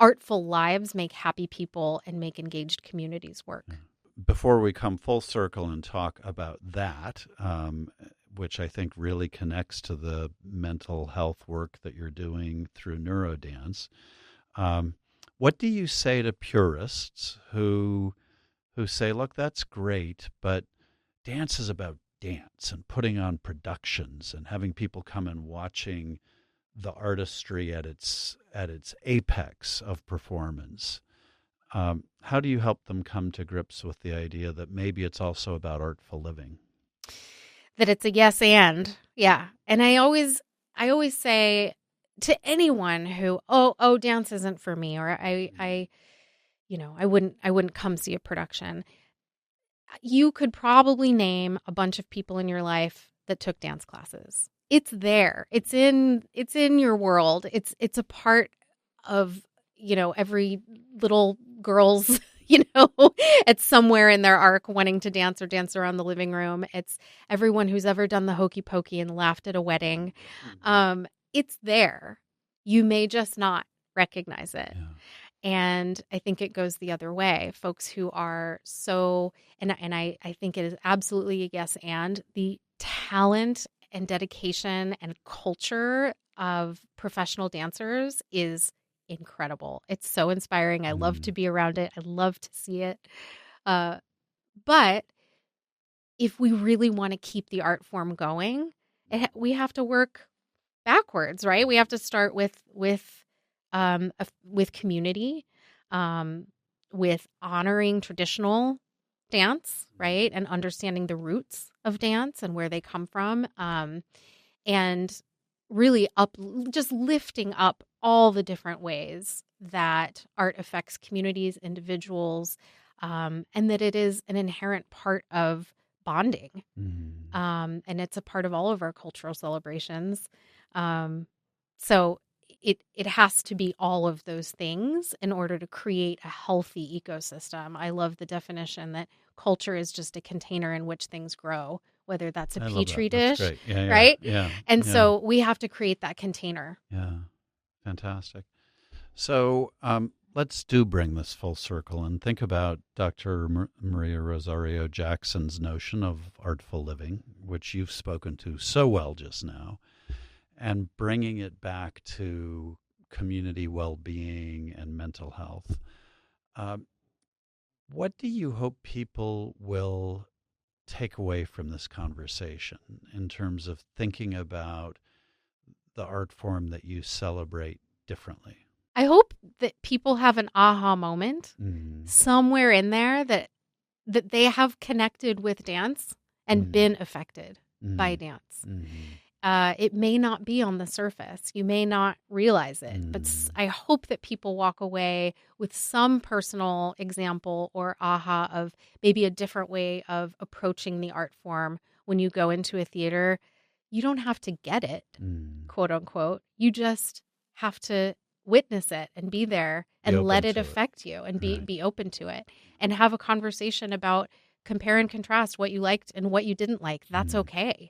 [SPEAKER 1] artful lives make happy people and make engaged communities work.
[SPEAKER 2] Before we come full circle and talk about that, which I think really connects to the mental health work that you're doing through NeuroDance, what do you say to purists who say, look, that's great, but dance is about dance and putting on productions and having people come and watching the artistry at its apex of performance? How do you help them come to grips with the idea that maybe it's also about artful living?
[SPEAKER 1] That it's a yes and. Yeah. And I always say to anyone who, oh, dance isn't for me, or I wouldn't come see a production. You could probably name a bunch of people in your life that took dance classes. It's there. It's in your world. It's a part of, every little girl's, it's somewhere in their arc wanting to dance or dance around the living room. It's everyone who's ever done the hokey pokey and laughed at a wedding. It's there. You may just not recognize it. Yeah. And I think it goes the other way. Folks who are so, and I think it is absolutely a yes and, the talent and dedication and culture of professional dancers is incredible. It's so inspiring. I love to be around it. I love to see it. But if we really want to keep the art form going, we have to work backwards, right? We have to start with community, with honoring traditional dance, right? And understanding the roots of dance and where they come from. And really just lifting up all the different ways that art affects communities, individuals, and that it is an inherent part of bonding. And it's a part of all of our cultural celebrations. So it has to be all of those things in order to create a healthy ecosystem. I love the definition that culture is just a container in which things grow, whether that's a petri dish, right?
[SPEAKER 2] Yeah.
[SPEAKER 1] And so we have to create that container.
[SPEAKER 2] Yeah. Fantastic. So let's bring this full circle and think about Dr. Maria Rosario Jackson's notion of artful living, which you've spoken to so well just now, and bringing it back to community well-being and mental health. What do you hope people will take away from this conversation in terms of thinking about the art form that you celebrate differently?
[SPEAKER 1] I hope that people have an aha moment somewhere in there that they have connected with dance and been affected by dance. It may not be on the surface. You may not realize it, but I hope that people walk away with some personal example or aha of maybe a different way of approaching the art form. When you go into a theater, you don't have to get it, quote unquote. You just have to witness it and be there and let it affect you and be open to it and have a conversation about compare and contrast what you liked and what you didn't like. That's okay.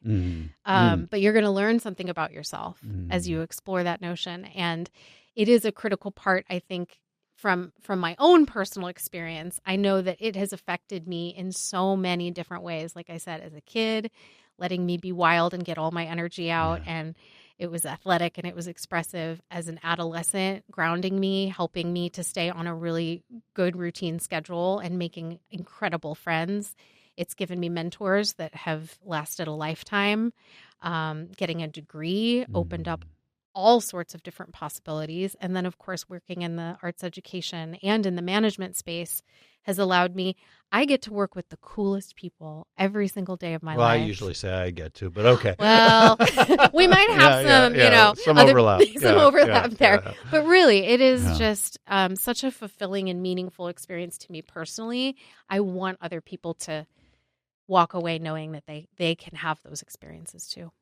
[SPEAKER 1] But you're going to learn something about yourself as you explore that notion. And it is a critical part, I think, from my own personal experience. I know that it has affected me in so many different ways. Like I said, as a kid, letting me be wild and get all my energy out. And it was athletic and it was expressive. As an adolescent, grounding me, helping me to stay on a really good routine schedule and making incredible friends. It's given me mentors that have lasted a lifetime. Getting a degree opened up all sorts of different possibilities. And then, of course, working in the arts education and in the management space has allowed me. I get to work with the coolest people every single day of my
[SPEAKER 2] Well, I
[SPEAKER 1] life.
[SPEAKER 2] usually say I get to, but okay.
[SPEAKER 1] Well, we might have
[SPEAKER 2] some overlap.
[SPEAKER 1] Some overlap there.
[SPEAKER 2] Yeah.
[SPEAKER 1] But really, it is
[SPEAKER 2] Yeah.
[SPEAKER 1] just such a fulfilling and meaningful experience to me personally. I want other people to walk away knowing that they can have those experiences too.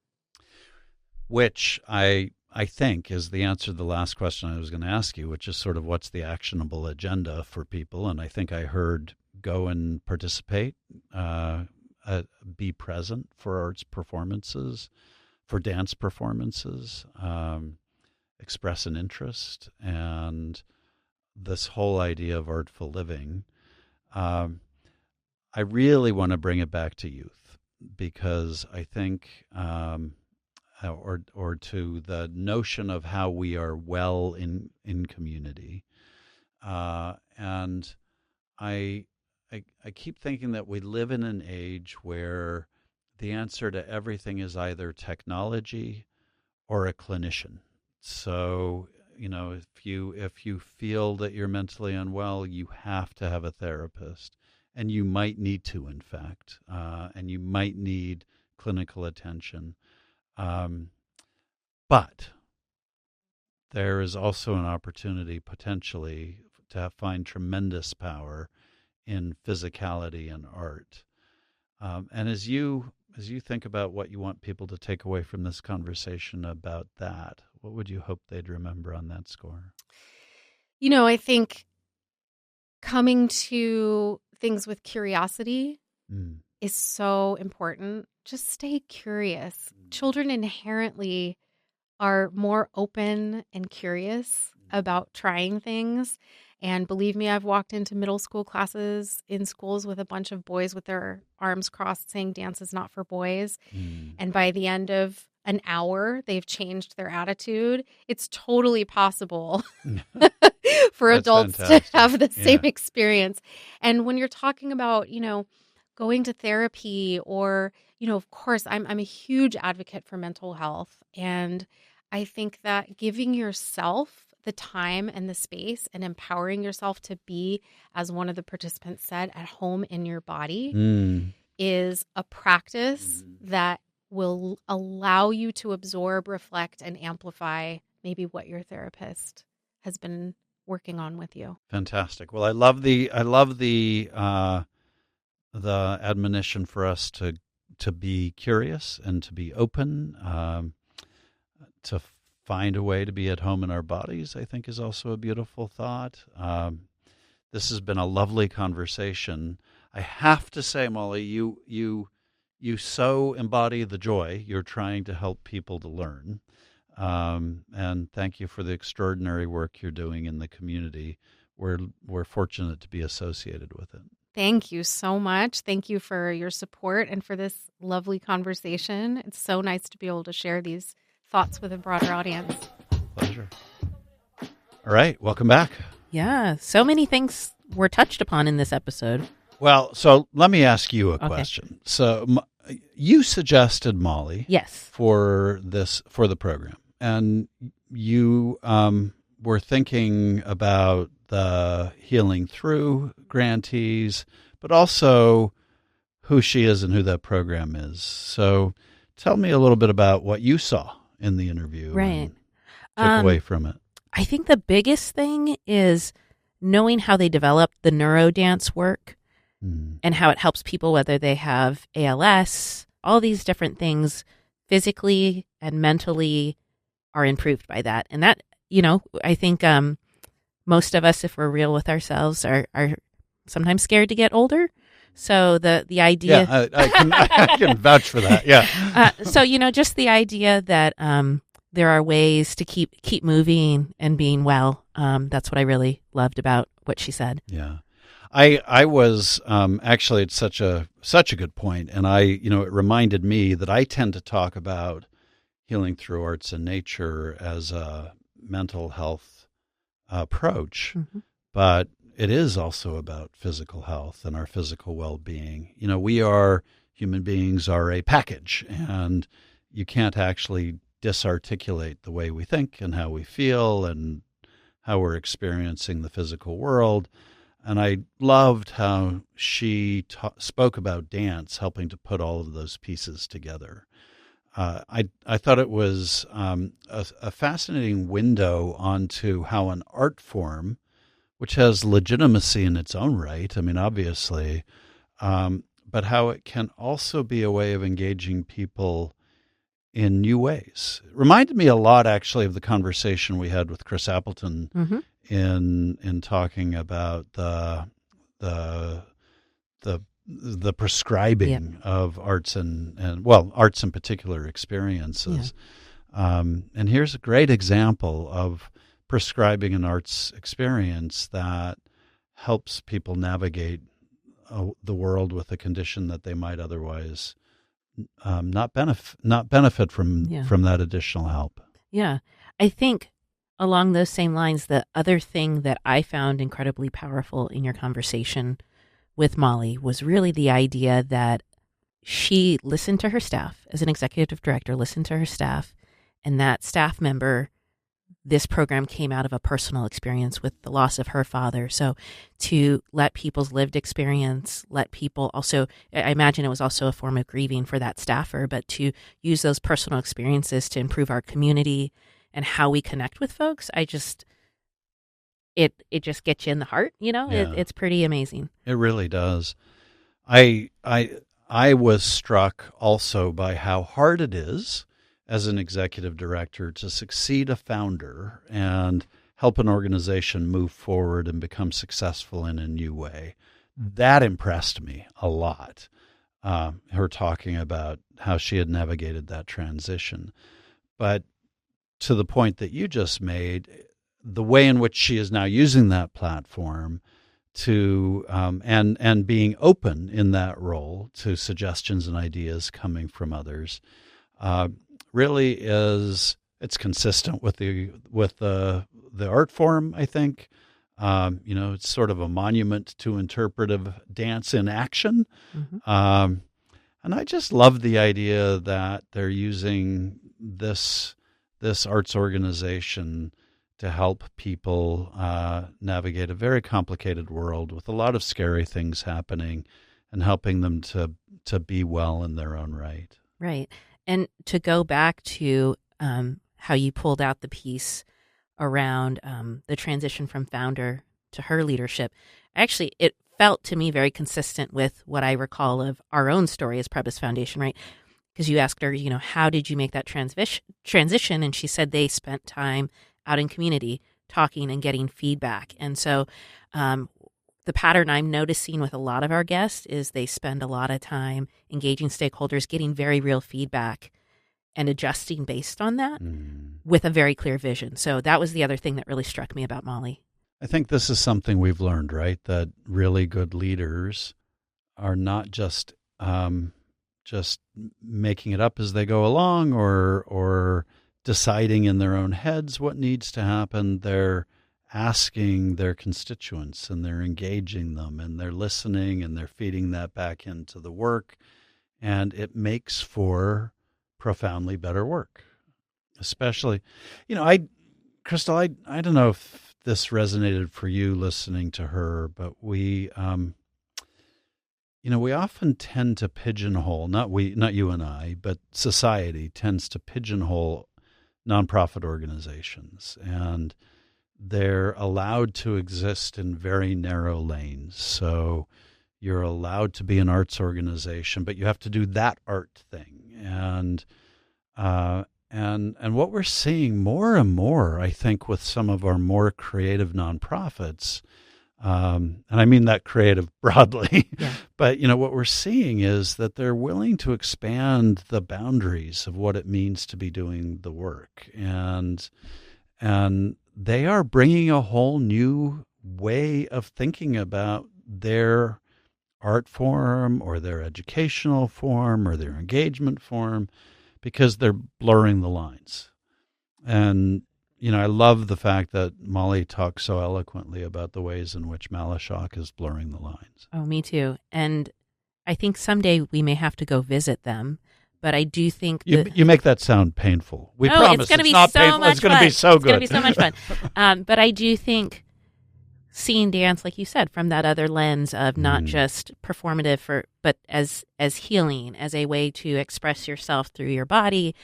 [SPEAKER 2] Which I think is the answer to the last question I was going to ask you, which is sort of what's the actionable agenda for people. And I think I heard go and participate, be present for arts performances, for dance performances, express an interest, and this whole idea of artful living. I really want to bring it back to youth because I think, or to the notion of how we are well in community, and I keep thinking that we live in an age where the answer to everything is either technology or a clinician. So, if you feel that you're mentally unwell, you have to have a therapist, and you might need to, in fact, and you might need clinical attention. But there is also an opportunity potentially to find tremendous power in physicality and art. And as you think about what you want people to take away from this conversation about that, what would you hope they'd remember on that score?
[SPEAKER 1] I think coming to things with curiosity is so important. Just stay curious. Children inherently are more open and curious about trying things. And believe me, I've walked into middle school classes in schools with a bunch of boys with their arms crossed saying dance is not for boys. And by the end of an hour, they've changed their attitude. It's totally possible for adults to have the same experience. And when you're talking about, going to therapy or, of course, I'm a huge advocate for mental health. And I think that giving yourself the time and the space and empowering yourself to be, as one of the participants said, at home in your body is a practice that will allow you to absorb, reflect, and amplify maybe what your therapist has been working on with you.
[SPEAKER 2] Fantastic. Well, I love the admonition for us to be curious and to be open, to find a way to be at home in our bodies, I think is also a beautiful thought. This has been a lovely conversation. I have to say, Molly, you so embody the joy you're trying to help people to learn. And thank you for the extraordinary work you're doing in the community. We're fortunate to be associated with it.
[SPEAKER 1] Thank you so much. Thank you for your support and for this lovely conversation. It's so nice to be able to share these thoughts with a broader audience.
[SPEAKER 2] Pleasure. All right. Welcome back.
[SPEAKER 3] Yeah. So many things were touched upon in this episode.
[SPEAKER 2] Well, so let me ask you a question. So you suggested, Molly,
[SPEAKER 3] yes,
[SPEAKER 2] for the program, and you were thinking about the Healing Through grantees, but also who she is and who that program is. So tell me a little bit about what you saw in the interview.
[SPEAKER 3] Right.
[SPEAKER 2] Took away from it.
[SPEAKER 3] I think the biggest thing is knowing how they developed the NeuroDance work and how it helps people, whether they have ALS, all these different things physically and mentally are improved by that. And that, I think most of us, if we're real with ourselves, are sometimes scared to get older. So the idea...
[SPEAKER 2] Yeah, I can vouch for that, yeah.
[SPEAKER 3] So, just the idea that there are ways to keep moving and being well. That's what I really loved about what she said.
[SPEAKER 2] Yeah. I was actually, it's such a good point, and it reminded me that I tend to talk about healing through arts and nature as a mental health approach, but it is also about physical health and our physical well-being. Human beings are a package, and you can't actually disarticulate the way we think and how we feel and how we're experiencing the physical world And I loved how she spoke about dance, helping to put all of those pieces together. I thought it was a fascinating window onto how an art form, which has legitimacy in its own right, I mean, obviously, but how it can also be a way of engaging people in new ways. It reminded me a lot, actually, of the conversation we had with Chris Appleton
[SPEAKER 3] Mm-hmm.
[SPEAKER 2] in talking about the prescribing of arts and arts in particular experiences. And here's a great example of prescribing an arts experience that helps people navigate the world with a condition that they might otherwise not benefit from that additional help.
[SPEAKER 3] Yeah. I think along those same lines, the other thing that I found incredibly powerful in your conversation with Molly was really the idea that she listened to her staff as an executive director, listened to her staff, and that staff member, this program came out of a personal experience with the loss of her father. So to let people's lived experience, let people also, I imagine it was also a form of grieving for that staffer, but to use those personal experiences to improve our community and how we connect with folks, it just gets you in the heart, It's pretty amazing.
[SPEAKER 2] It really does. I was struck also by how hard it is as an executive director to succeed a founder and help an organization move forward and become successful in a new way. That impressed me a lot. Her talking about how she had navigated that transition. But to the point that you just made, the way in which she is now using that platform to and being open in that role to suggestions and ideas coming from others really it's consistent with the art form, I think. It's sort of a monument to interpretive dance in action.
[SPEAKER 3] Mm-hmm.
[SPEAKER 2] And I just love the idea that they're using this arts organization to help people navigate a very complicated world with a lot of scary things happening and helping them to be well in their own right.
[SPEAKER 3] Right. And to go back to how you pulled out the piece around the transition from founder to her leadership, actually, it felt to me very consistent with what I recall of our own story as Prebis Foundation, right? Because you asked her, how did you make that transition? And she said they spent time out in community talking and getting feedback. And so the pattern I'm noticing with a lot of our guests is they spend a lot of time engaging stakeholders, getting very real feedback and adjusting based on that with a very clear vision. So that was the other thing that really struck me about Molly.
[SPEAKER 2] I think this is something we've learned, right? That really good leaders are not just making it up as they go along or deciding in their own heads what needs to happen. They're asking their constituents and they're engaging them and they're listening and they're feeding that back into the work. And it makes for profoundly better work. Especially, Crystal, I don't know if this resonated for you listening to her, but we often tend to pigeonhole, not you and I, but society tends to pigeonhole nonprofit organizations, and they're allowed to exist in very narrow lanes. So you're allowed to be an arts organization, but you have to do that art thing. And what we're seeing more and more, I think, with some of our more creative nonprofits, and I mean that creative broadly, but what we're seeing is that they're willing to expand the boundaries of what it means to be doing the work, and they are bringing a whole new way of thinking about their art form or their educational form or their engagement form, because they're blurring the lines. And I love the fact that Molly talks so eloquently about the ways in which Malashock is blurring the lines.
[SPEAKER 3] Oh, me too. And I think someday we may have to go visit them. But I do think
[SPEAKER 2] you make that sound painful. We promise
[SPEAKER 3] it's going to be
[SPEAKER 2] not
[SPEAKER 3] so
[SPEAKER 2] painful.
[SPEAKER 3] much
[SPEAKER 2] It's going to be so good.
[SPEAKER 3] It's going to be so much fun. But I do think seeing dance, like you said, from that other lens of not just performative but as healing, as a way to express yourself through your body.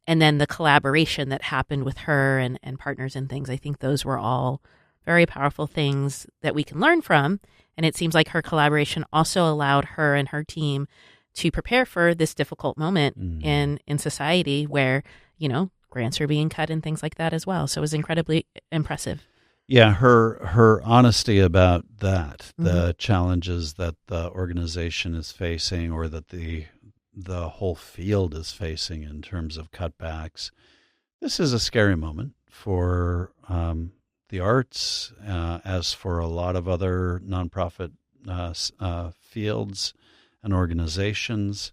[SPEAKER 3] And then the collaboration that happened with her and partners and things, I think those were all very powerful things that we can learn from. And it seems like her collaboration also allowed her and her team to prepare for this difficult moment in society where, grants are being cut and things like that as well. So it was incredibly impressive.
[SPEAKER 2] Yeah, her honesty about that, the challenges that the organization is facing or that the whole field is facing in terms of cutbacks. This is a scary moment for the arts, as for a lot of other nonprofit fields and organizations.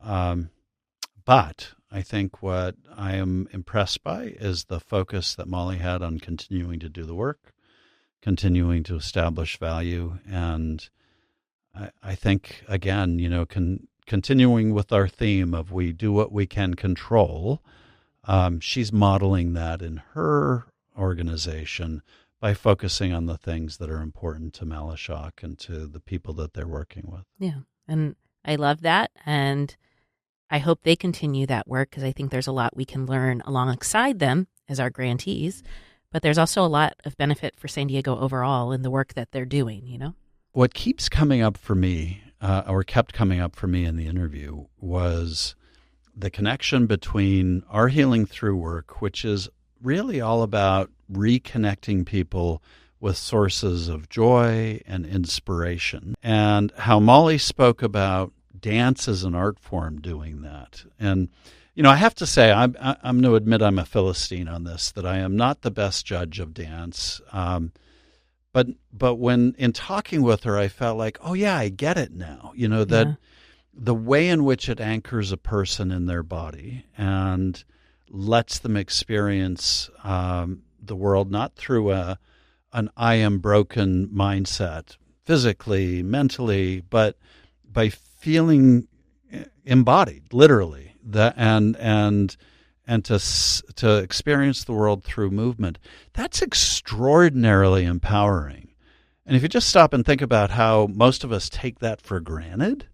[SPEAKER 2] But I think what I am impressed by is the focus that Molly had on continuing to do the work, continuing to establish value. And I think, again, continuing with our theme of we do what we can control, she's modeling that in her organization by focusing on the things that are important to Malashock and to the people that they're working with.
[SPEAKER 3] Yeah, and I love that, and I hope they continue that work because I think there's a lot we can learn alongside them as our grantees, but there's also a lot of benefit for San Diego overall in the work that they're doing,
[SPEAKER 2] What keeps coming up for me, or kept coming up for me in the interview, was the connection between our Healing Through work, which is really all about reconnecting people with sources of joy and inspiration, and how Molly spoke about dance as an art form doing that. And, I have to say, I'm going to admit I'm a Philistine on this, that I am not the best judge of dance. But when in talking with her, I felt like, oh, yeah, I get it now, that the way in which it anchors a person in their body and lets them experience the world not through an I am broken mindset, physically, mentally, but by feeling embodied, literally, and to experience the world through movement. That's extraordinarily empowering. And if you just stop and think about how most of us take that for granted,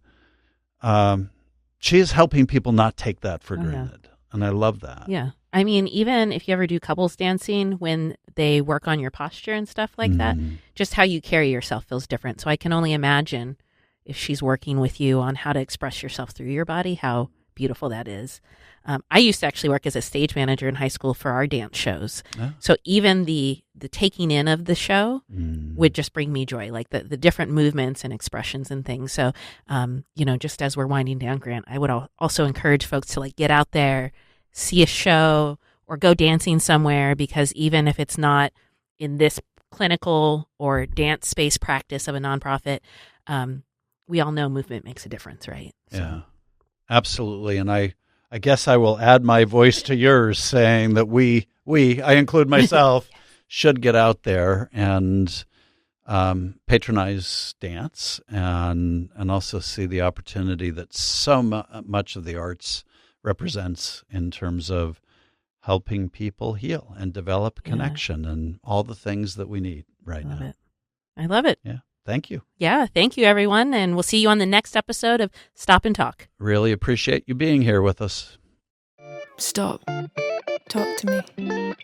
[SPEAKER 2] she is helping people not take that for granted. And I love that.
[SPEAKER 3] Yeah. I mean, even if you ever do couples dancing, when they work on your posture and stuff like that, just how you carry yourself feels different. So I can only imagine if she's working with you on how to express yourself through your body, how beautiful that is. I used to actually work as a stage manager in high school for our dance shows. Oh. So even the taking in of the show would just bring me joy, like the different movements and expressions and things. So, just as we're winding down, Grant, I would also encourage folks to get out there, see a show, or go dancing somewhere, because even if it's not in this clinical or dance space practice of a nonprofit, we all know movement makes a difference, right? So.
[SPEAKER 2] Yeah, absolutely. And I guess I will add my voice to yours, saying that we, I include myself, should get out there and patronize dance and also see the opportunity that so much of the arts represents in terms of helping people heal and develop connection and all the things that we need right now.
[SPEAKER 3] I love it.
[SPEAKER 2] Yeah. Thank you.
[SPEAKER 3] Yeah. Thank you, everyone. And we'll see you on the next episode of Stop and Talk.
[SPEAKER 2] Really appreciate you being here with us.
[SPEAKER 4] Stop. Talk to me.